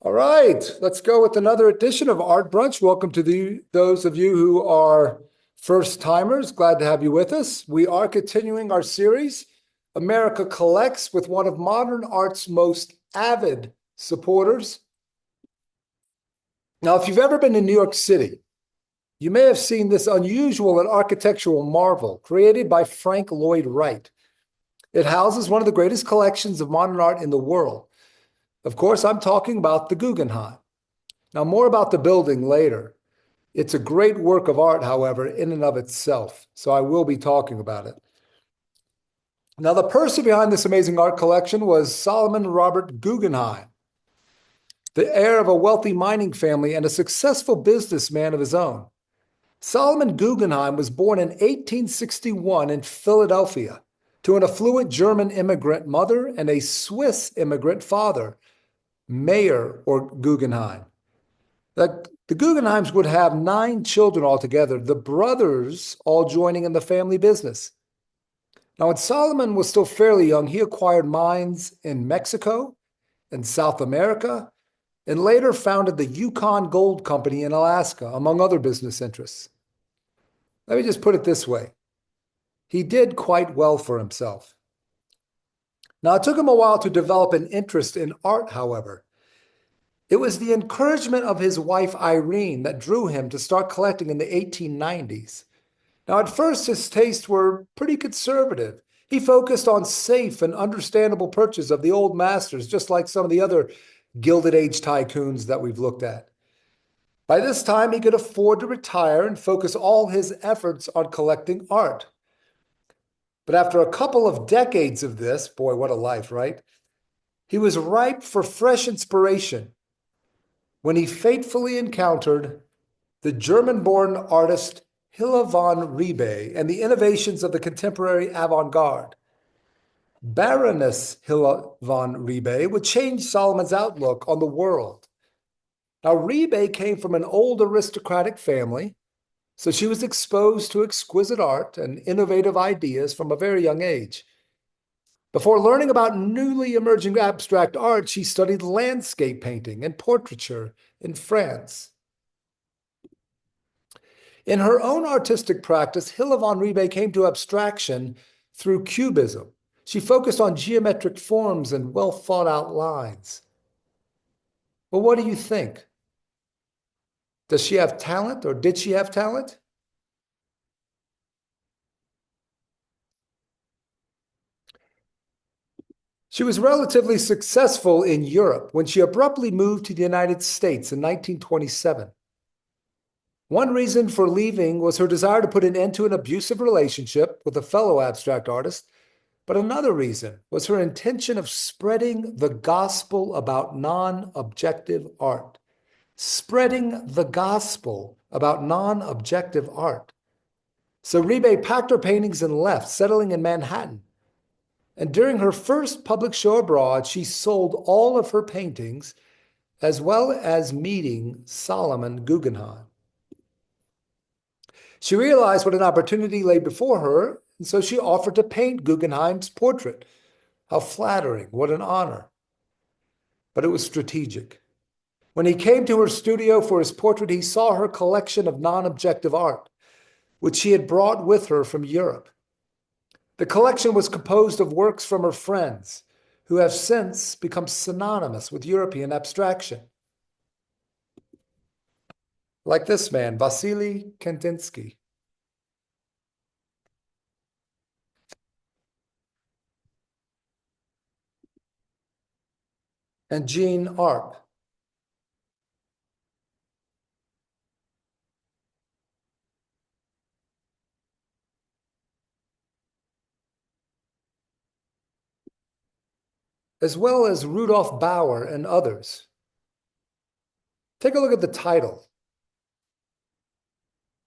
All right, let's go with another edition of Art Brunch. Welcome to those of you who are first timers. Glad to have you with us. We are continuing our series, America Collects, with one of modern art's most avid supporters. Now, if you've ever been to New York City, you may have seen this unusual and architectural marvel created by Frank Lloyd Wright. It houses one of the greatest collections of modern art in the world. Of course, I'm talking about the Guggenheim. Now, more about the building later. It's a great work of art, however, in and of itself, so I will be talking about it. Now, the person behind this amazing art collection was Solomon Robert Guggenheim, the heir of a wealthy mining family and a successful businessman of his own. Solomon Guggenheim was born in 1861 in Philadelphia to an affluent German immigrant mother and a Swiss immigrant father, Mayer or Guggenheim. The Guggenheims would have 9 children altogether, the brothers all joining in the family business. Now, when Solomon was still fairly young, he acquired mines in Mexico and South America, and later founded the Yukon Gold Company in Alaska, among other business interests. Let me just put it this way. He did quite well for himself. Now, it took him a while to develop an interest in art, however. It was the encouragement of his wife, Irene, that drew him to start collecting in the 1890s. Now, at first, his tastes were pretty conservative. He focused on safe and understandable purchase of the old masters, just like some of the other Gilded Age tycoons that we've looked at. By this time, he could afford to retire and focus all his efforts on collecting art. But after a couple of decades of this, boy, what a life, right? He was ripe for fresh inspiration when he fatefully encountered the German-born artist Hilla Rebay and the innovations of the contemporary avant-garde. Baroness Hilla Rebay would change Solomon's outlook on the world. Now, Rebay came from an old aristocratic family, so she was exposed to exquisite art and innovative ideas from a very young age. Before learning about newly emerging abstract art, she studied landscape painting and portraiture in France. In her own artistic practice, Hilla Rebay came to abstraction through cubism. She focused on geometric forms and well-thought-out lines. Well, what do you think? Does she have talent, or did she have talent? She was relatively successful in Europe when she abruptly moved to the United States in 1927. One reason for leaving was her desire to put an end to an abusive relationship with a fellow abstract artist, but another reason was her intention of spreading the gospel about non-objective art. Spreading the gospel about non-objective art. So Rebay packed her paintings and left, settling in Manhattan. And during her first public show abroad, she sold all of her paintings, as well as meeting Solomon Guggenheim. She realized what an opportunity lay before her, and so she offered to paint Guggenheim's portrait. How flattering, what an honor. But it was strategic. When he came to her studio for his portrait, he saw her collection of non-objective art, which she had brought with her from Europe. The collection was composed of works from her friends, who have since become synonymous with European abstraction. Like this man, Vasily Kandinsky. And Jean Arp. As well as Rudolf Bauer and others. Take a look at the title.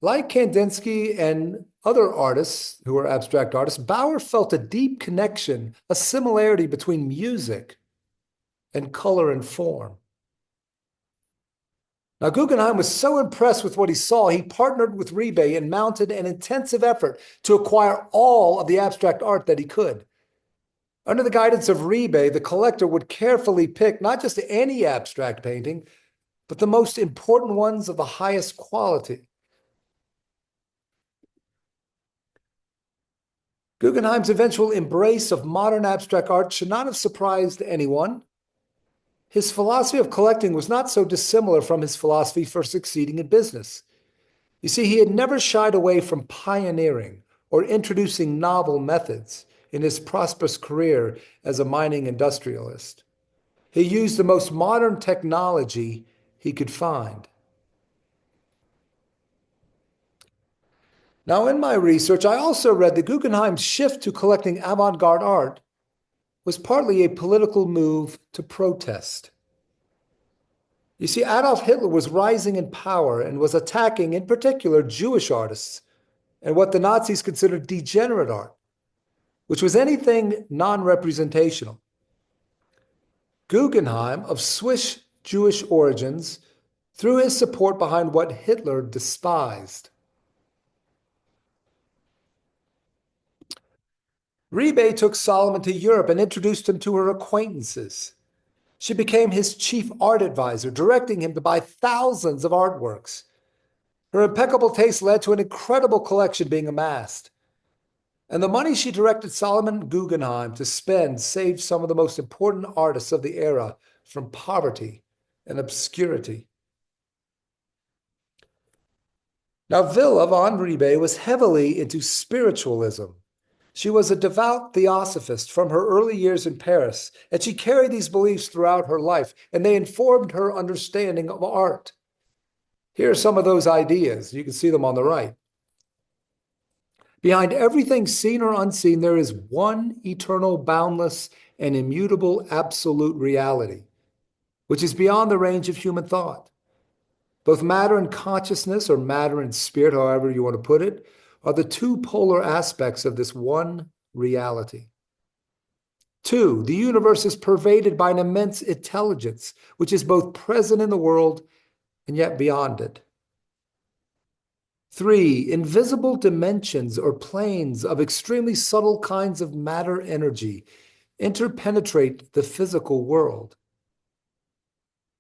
Like Kandinsky and other artists who are abstract artists, Bauer felt a deep connection, a similarity between music and color and form. Now, Guggenheim was so impressed with what he saw, he partnered with Rebay and mounted an intensive effort to acquire all of the abstract art that he could. Under the guidance of Rebay, the collector would carefully pick not just any abstract painting, but the most important ones of the highest quality. Guggenheim's eventual embrace of modern abstract art should not have surprised anyone. His philosophy of collecting was not so dissimilar from his philosophy for succeeding in business. You see, he had never shied away from pioneering or introducing novel methods in his prosperous career as a mining industrialist. He used the most modern technology he could find. Now, in my research, I also read that Guggenheim's shift to collecting avant-garde art was partly a political move to protest. You see, Adolf Hitler was rising in power and was attacking, in particular, Jewish artists and what the Nazis considered degenerate art, which was anything non-representational. Guggenheim, of Swiss Jewish origins, threw his support behind what Hitler despised. Rebay took Solomon to Europe and introduced him to her acquaintances. She became his chief art advisor, directing him to buy thousands of artworks. Her impeccable taste led to an incredible collection being amassed. And the money she directed Solomon Guggenheim to spend saved some of the most important artists of the era from poverty and obscurity. Now, Villa von Rebay was heavily into spiritualism. She was a devout theosophist from her early years in Paris, and she carried these beliefs throughout her life, and they informed her understanding of art. Here are some of those ideas. You can see them on the right. Behind everything seen or unseen, there is one eternal, boundless, and immutable absolute reality, which is beyond the range of human thought. Both matter and consciousness, or matter and spirit, however you want to put it, are the two polar aspects of this one reality. 2, the universe is pervaded by an immense intelligence, which is both present in the world and yet beyond it. 3, invisible dimensions or planes of extremely subtle kinds of matter energy interpenetrate the physical world.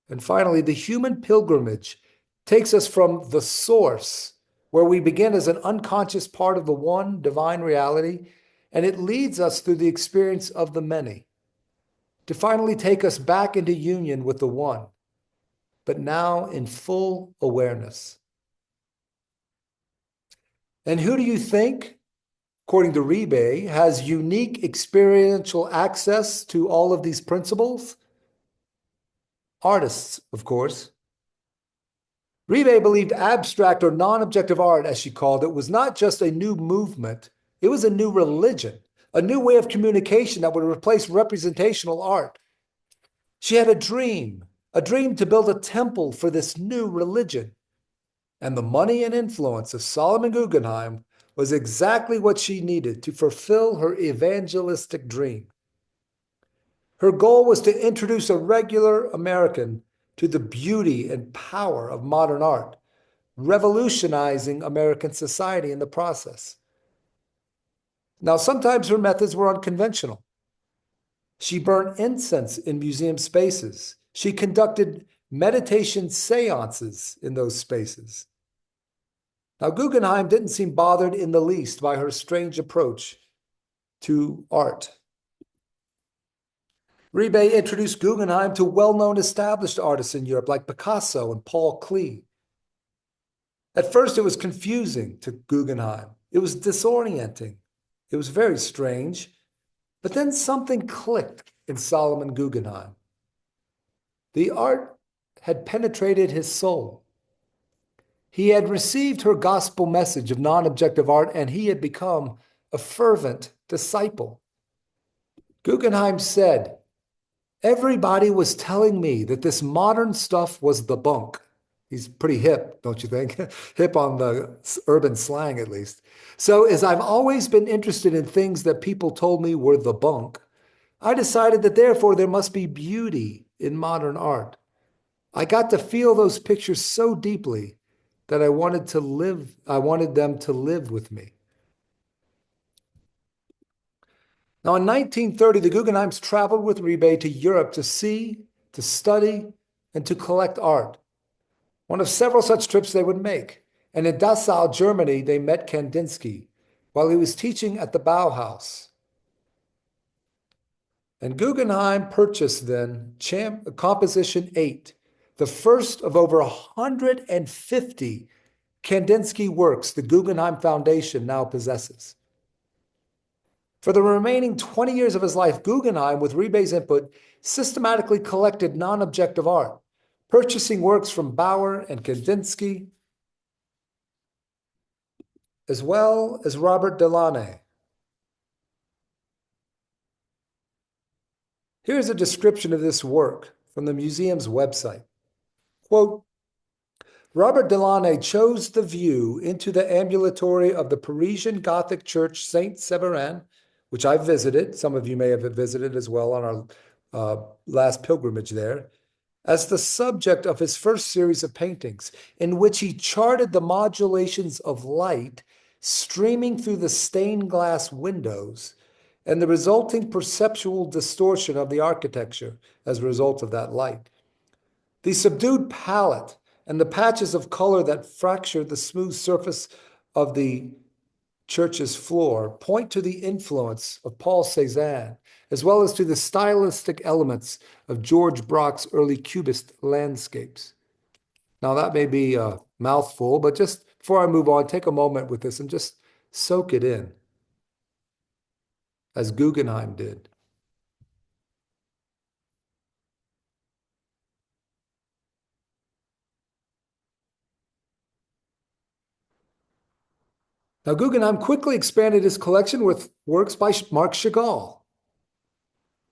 And finally, the human pilgrimage takes us from the source, where we begin as an unconscious part of the one divine reality, and it leads us through the experience of the many, to finally take us back into union with the one, but now in full awareness. And who do you think, according to Rebay, has unique experiential access to all of these principles? Artists, of course. Rebay believed abstract or non-objective art, as she called it, was not just a new movement, it was a new religion, a new way of communication that would replace representational art. She had a dream to build a temple for this new religion. And the money and influence of Solomon Guggenheim was exactly what she needed to fulfill her evangelistic dream. Her goal was to introduce a regular American to the beauty and power of modern art, revolutionizing American society in the process. Now, sometimes her methods were unconventional. She burned incense in museum spaces. She conducted meditation seances in those spaces. Now, Guggenheim didn't seem bothered in the least by her strange approach to art. Rebay introduced Guggenheim to well-known established artists in Europe like Picasso and Paul Klee. At first, it was confusing to Guggenheim. It was disorienting. It was very strange. But then something clicked in Solomon Guggenheim. The art had penetrated his soul. He had received her gospel message of non-objective art, and he had become a fervent disciple. Guggenheim said, "Everybody was telling me that this modern stuff was the bunk." He's pretty hip, don't you think? Hip on the urban slang, at least. So as I've always been interested in things that people told me were the bunk, I decided that therefore there must be beauty in modern art. I got to feel those pictures so deeply that I wanted them to live with me. Now, in 1930, the Guggenheims traveled with Rebay to Europe to see, to study, and to collect art. One of several such trips they would make. And in Dessau, Germany, they met Kandinsky while he was teaching at the Bauhaus. And Guggenheim purchased then Composition 8, the first of over 150 Kandinsky works the Guggenheim Foundation now possesses. For the remaining 20 years of his life, Guggenheim, with Rebay's input, systematically collected non-objective art, purchasing works from Bauer and Kandinsky, as well as Robert Delaunay. Here's a description of this work from the museum's website. Quote, Robert Delaunay chose the view into the ambulatory of the Parisian Gothic church Saint-Séverin, which I visited. Some of you may have visited as well on our last pilgrimage there, as the subject of his first series of paintings, in which he charted the modulations of light streaming through the stained glass windows and the resulting perceptual distortion of the architecture as a result of that light. The subdued palette and the patches of color that fractured the smooth surface of the church's floor point to the influence of Paul Cézanne, as well as to the stylistic elements of George Braque's early Cubist landscapes. Now, that may be a mouthful, but just before I move on, take a moment with this and just soak it in, as Guggenheim did. Now, Guggenheim quickly expanded his collection with works by Marc Chagall.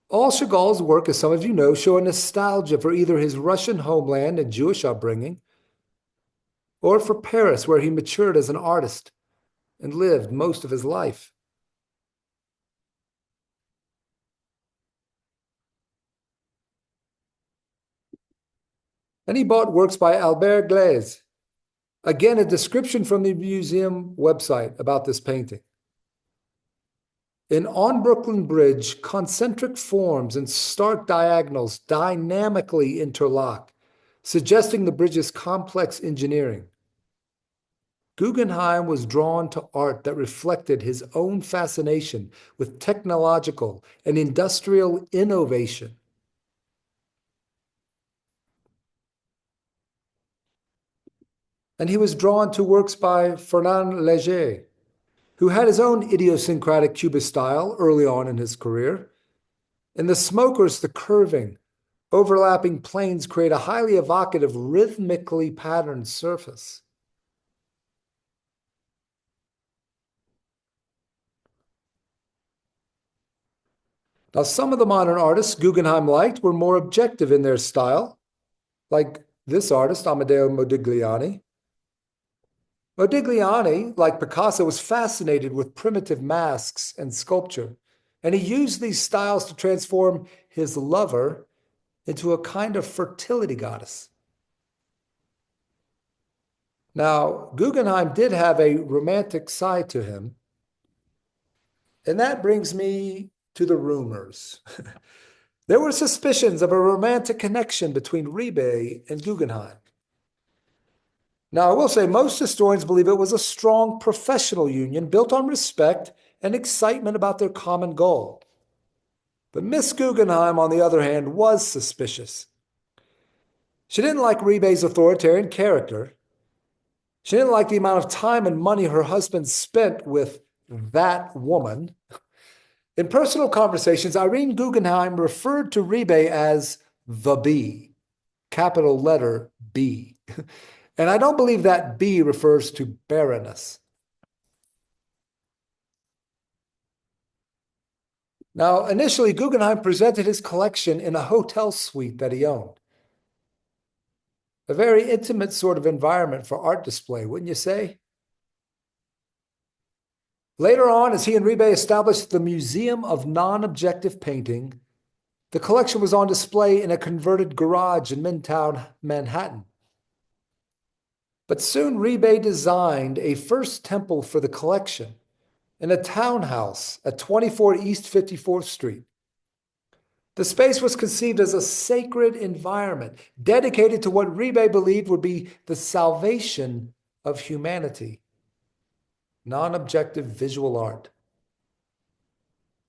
All Chagall's work, as some of you know, show a nostalgia for either his Russian homeland and Jewish upbringing, or for Paris, where he matured as an artist and lived most of his life. And he bought works by Albert Glaise. Again, a description from the museum website about this painting. In On Brooklyn Bridge, concentric forms and stark diagonals dynamically interlock, suggesting the bridge's complex engineering. Guggenheim was drawn to art that reflected his own fascination with technological and industrial innovation. And he was drawn to works by Fernand Léger, who had his own idiosyncratic Cubist style early on in his career. In the smokers, the curving, overlapping planes create a highly evocative, rhythmically patterned surface. Now, some of the modern artists Guggenheim liked were more objective in their style, like this artist, Amedeo Modigliani. Modigliani, like Picasso, was fascinated with primitive masks and sculpture, and he used these styles to transform his lover into a kind of fertility goddess. Now, Guggenheim did have a romantic side to him, and that brings me to the rumors. There were suspicions of a romantic connection between Rebay and Guggenheim. Now, I will say most historians believe it was a strong professional union built on respect and excitement about their common goal. But Miss Guggenheim, on the other hand, was suspicious. She didn't like Rebay's authoritarian character. She didn't like the amount of time and money her husband spent with that woman. In personal conversations, Irene Guggenheim referred to Rebay as the B, capital letter B. And I don't believe that B refers to barrenness. Now, initially, Guggenheim presented his collection in a hotel suite that he owned. A very intimate sort of environment for art display, wouldn't you say? Later on, as he and Rebay established the Museum of Non-Objective Painting, the collection was on display in a converted garage in Midtown Manhattan. But soon Rebay designed a first temple for the collection, in a townhouse at 24 East 54th Street. The space was conceived as a sacred environment dedicated to what Rebay believed would be the salvation of humanity, non-objective visual art.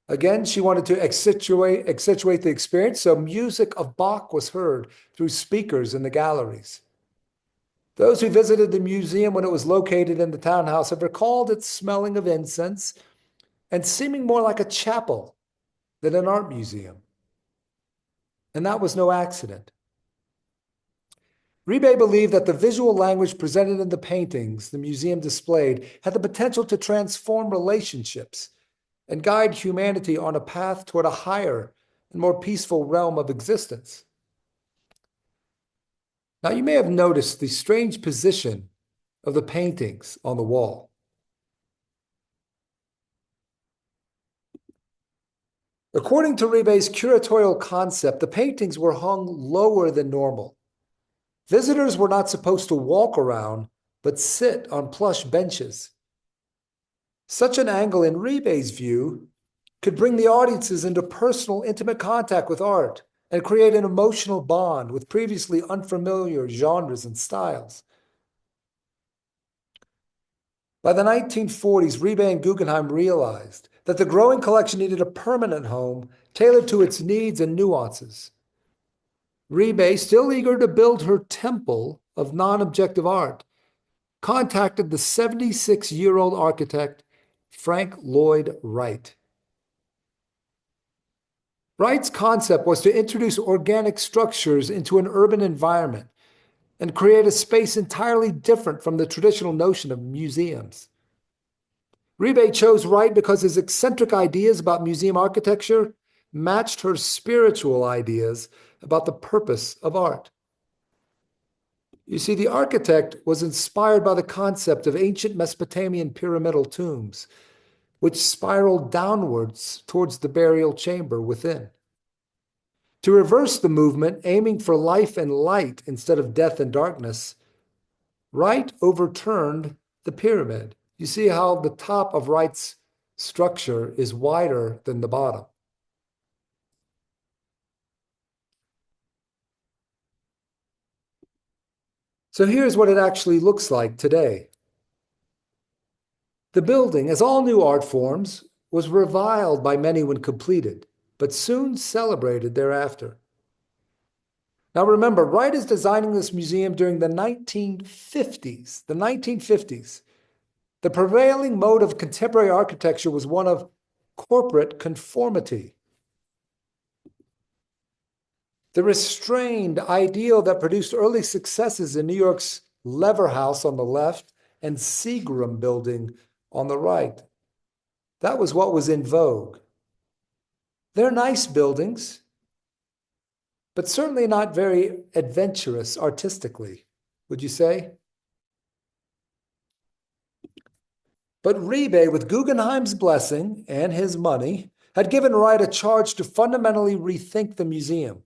Again, she wanted to accentuate the experience, so music of Bach was heard through speakers in the galleries. Those who visited the museum when it was located in the townhouse have recalled its smelling of incense and seeming more like a chapel than an art museum. And that was no accident. Rebay believed that the visual language presented in the paintings the museum displayed had the potential to transform relationships and guide humanity on a path toward a higher and more peaceful realm of existence. Now, you may have noticed the strange position of the paintings on the wall. According to Rebay's curatorial concept, the paintings were hung lower than normal. Visitors were not supposed to walk around, but sit on plush benches. Such an angle, in Rebay's view, could bring the audiences into personal, intimate contact with art and create an emotional bond with previously unfamiliar genres and styles. By the 1940s, Rebay and Guggenheim realized that the growing collection needed a permanent home tailored to its needs and nuances. Rebay, still eager to build her temple of non-objective art, contacted the 76-year-old architect Frank Lloyd Wright. Wright's concept was to introduce organic structures into an urban environment and create a space entirely different from the traditional notion of museums. Rebay chose Wright because his eccentric ideas about museum architecture matched her spiritual ideas about the purpose of art. You see, the architect was inspired by the concept of ancient Mesopotamian pyramidal tombs, which spiraled downwards towards the burial chamber within. To reverse the movement, aiming for life and light instead of death and darkness, Wright overturned the pyramid. You see how the top of Wright's structure is wider than the bottom. So here's what it actually looks like today. The building, as all new art forms, was reviled by many when completed, but soon celebrated thereafter. Now remember, Wright is designing this museum during the 1950s. The 1950s. The prevailing mode of contemporary architecture was one of corporate conformity. The restrained ideal that produced early successes in New York's Lever House on the left and Seagram Building on the right. That was what was in vogue. They're nice buildings, but certainly not very adventurous artistically, would you say? But Rebay, with Guggenheim's blessing and his money, had given Wright a charge to fundamentally rethink the museum.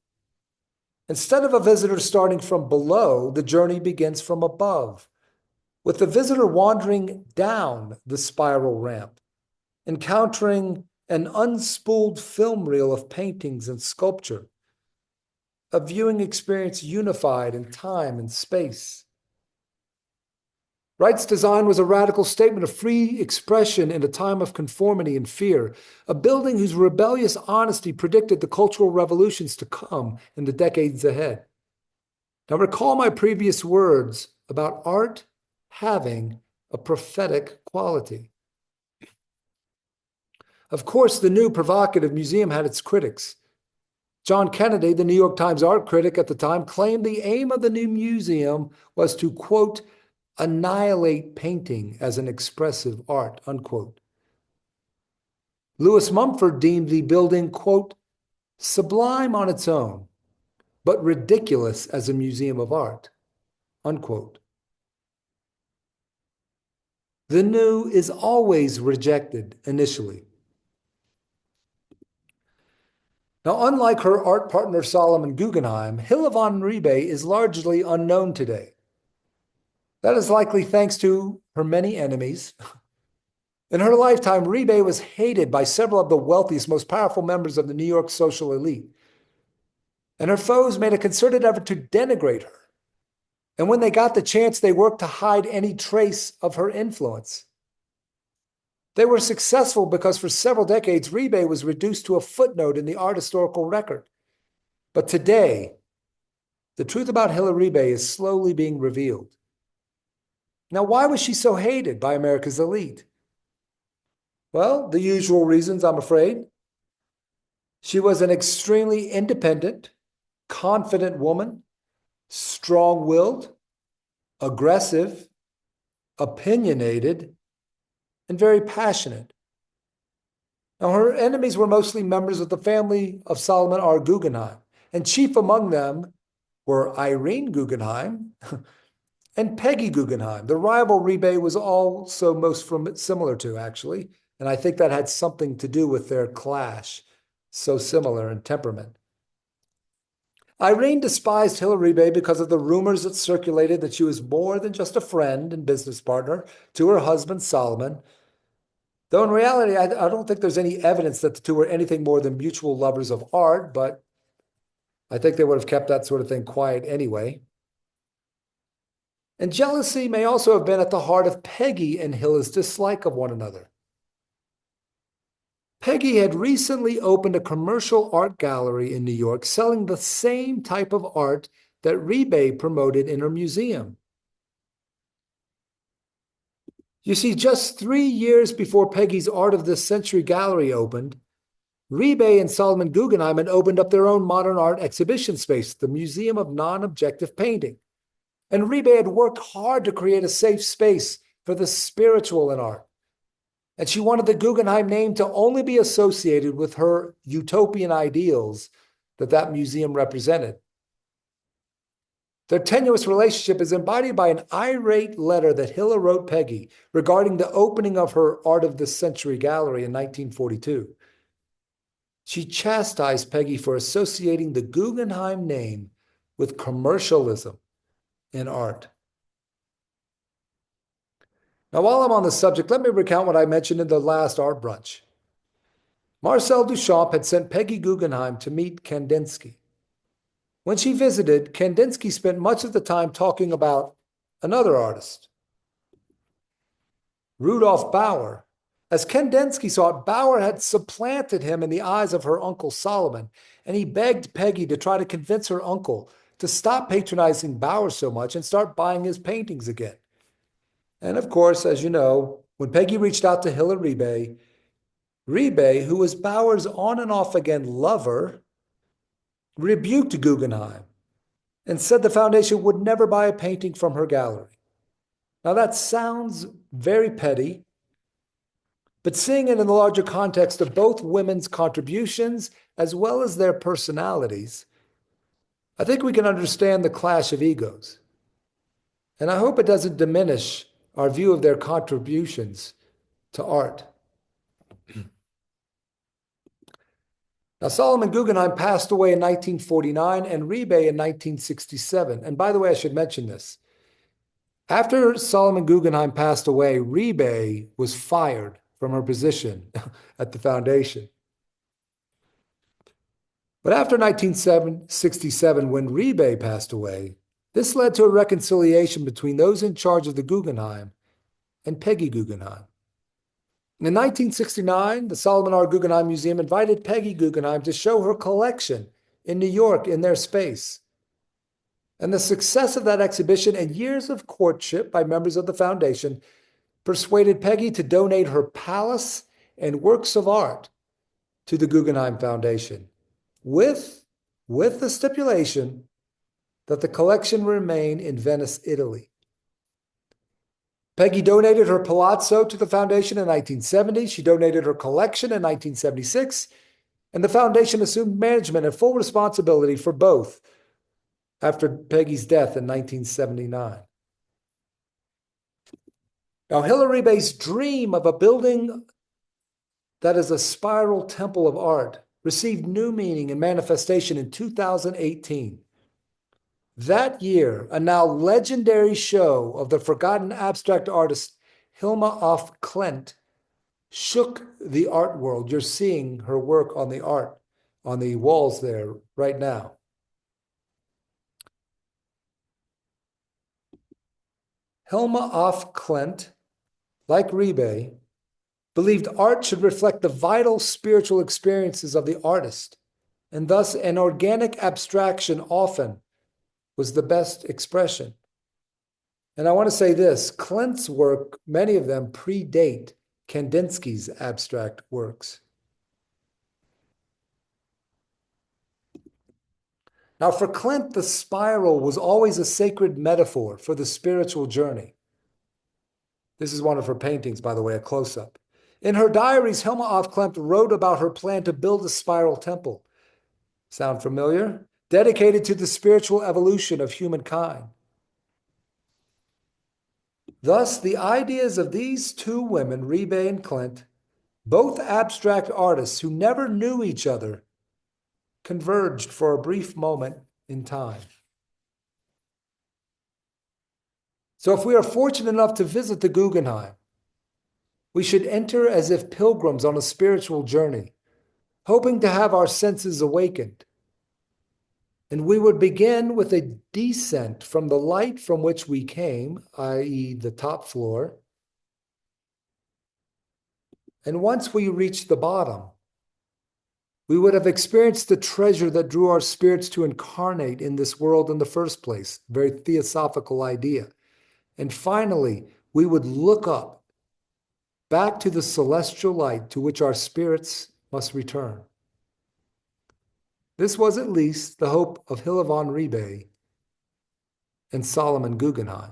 Instead of a visitor starting from below, the journey begins from above, with the visitor wandering down the spiral ramp, encountering an unspooled film reel of paintings and sculpture, a viewing experience unified in time and space. Wright's design was a radical statement of free expression in a time of conformity and fear, a building whose rebellious honesty predicted the cultural revolutions to come in the decades ahead. Now recall my previous words about art having a prophetic quality. Of course, the new provocative museum had its critics. John Kennedy, the New York Times art critic at the time, claimed the aim of the new museum was to, quote, annihilate painting as an expressive art, unquote. Lewis Mumford deemed the building, quote, sublime on its own, but ridiculous as a museum of art, unquote. The new is always rejected initially. Now, unlike her art partner Solomon Guggenheim, Hilla Rebay is largely unknown today. That is likely thanks to her many enemies, In her lifetime, Rebay was hated by several of the wealthiest, most powerful members of the New York social elite. And her foes made a concerted effort to denigrate her. And when they got the chance, they worked to hide any trace of her influence. They were successful because for several decades, Rebay was reduced to a footnote in the art historical record. But today, the truth about Hilla Rebay is slowly being revealed. Now, why was she so hated by America's elite? Well, the usual reasons, I'm afraid. She was an extremely independent, confident woman, strong-willed, aggressive, opinionated, and very passionate. Now, her enemies were mostly members of the family of Solomon R. Guggenheim, and chief among them were Irene Guggenheim and Peggy Guggenheim. The rival Rebay was also most similar to, actually, and I think that had something to do with their clash, so similar in temperament. Irene despised Hilla Rebay because of the rumors that circulated that she was more than just a friend and business partner to her husband, Solomon. Though in reality, I don't think there's any evidence that the two were anything more than mutual lovers of art, but I think they would have kept that sort of thing quiet anyway. And jealousy may also have been at the heart of Peggy and Hilla's dislike of one another. Peggy had recently opened a commercial art gallery in New York selling the same type of art that Rebay promoted in her museum. You see, just 3 years before Peggy's Art of the Century gallery opened, Rebay and Solomon Guggenheim had opened up their own modern art exhibition space, the Museum of Non-Objective Painting. And Rebay had worked hard to create a safe space for the spiritual in art. And she wanted the Guggenheim name to only be associated with her utopian ideals that museum represented. Their tenuous relationship is embodied by an irate letter that Hilla wrote Peggy regarding the opening of her Art of the Century gallery in 1942. She chastised Peggy for associating the Guggenheim name with commercialism in art. Now, while I'm on the subject, let me recount what I mentioned in the last art brunch. Marcel Duchamp had sent Peggy Guggenheim to meet Kandinsky. When she visited, Kandinsky spent much of the time talking about another artist, Rudolf Bauer. As Kandinsky saw it, Bauer had supplanted him in the eyes of her uncle Solomon, and he begged Peggy to try to convince her uncle to stop patronizing Bauer so much and start buying his paintings again. And of course, as you know, when Peggy reached out to Hilla Rebay, Rebay, who was Bauer's on and off again lover, rebuked Guggenheim and said the foundation would never buy a painting from her gallery. Now that sounds very petty, but seeing it in the larger context of both women's contributions as well as their personalities, I think we can understand the clash of egos. And I hope it doesn't diminish our view of their contributions to art. Now, Solomon Guggenheim passed away in 1949 and Rebay in 1967. And by the way, I should mention this. After Solomon Guggenheim passed away, Rebay was fired from her position at the foundation. But after 1967, when Rebay passed away, this led to a reconciliation between those in charge of the Guggenheim and Peggy Guggenheim. In 1969, the Solomon R. Guggenheim Museum invited Peggy Guggenheim to show her collection in New York in their space. And the success of that exhibition and years of courtship by members of the foundation persuaded Peggy to donate her palace and works of art to the Guggenheim Foundation, with the stipulation that the collection remain in Venice, Italy. Peggy donated her palazzo to the foundation in 1970. She donated her collection in 1976, and the foundation assumed management and full responsibility for both after Peggy's death in 1979. Now, Hilla Rebay's dream of a building that is a spiral temple of art received new meaning and manifestation in 2018. That year, a now legendary show of the forgotten abstract artist Hilma af Klint shook the art world. You're seeing her work on the art, on the walls there right now. Hilma af Klint, like Rebay, believed art should reflect the vital spiritual experiences of the artist, and thus an organic abstraction often was the best expression. And I want to say this, Klint's work, many of them predate Kandinsky's abstract works. Now, for Klint, the spiral was always a sacred metaphor for the spiritual journey. This is one of her paintings, by the way, a close-up. In her diaries, Hilma af Klint wrote about her plan to build a spiral temple. Sound familiar? Dedicated to the spiritual evolution of humankind. Thus, the ideas of these two women, Rebay and Klint, both abstract artists who never knew each other, converged for a brief moment in time. So if we are fortunate enough to visit the Guggenheim, we should enter as if pilgrims on a spiritual journey, hoping to have our senses awakened. And we would begin with a descent from the light from which we came, i.e., the top floor. And once we reach the bottom, we would have experienced the treasure that drew our spirits to incarnate in this world in the first place, very theosophical idea. And finally, we would look up, back to the celestial light to which our spirits must return. This was at least the hope of Hilla von Rebay and Solomon Guggenheim.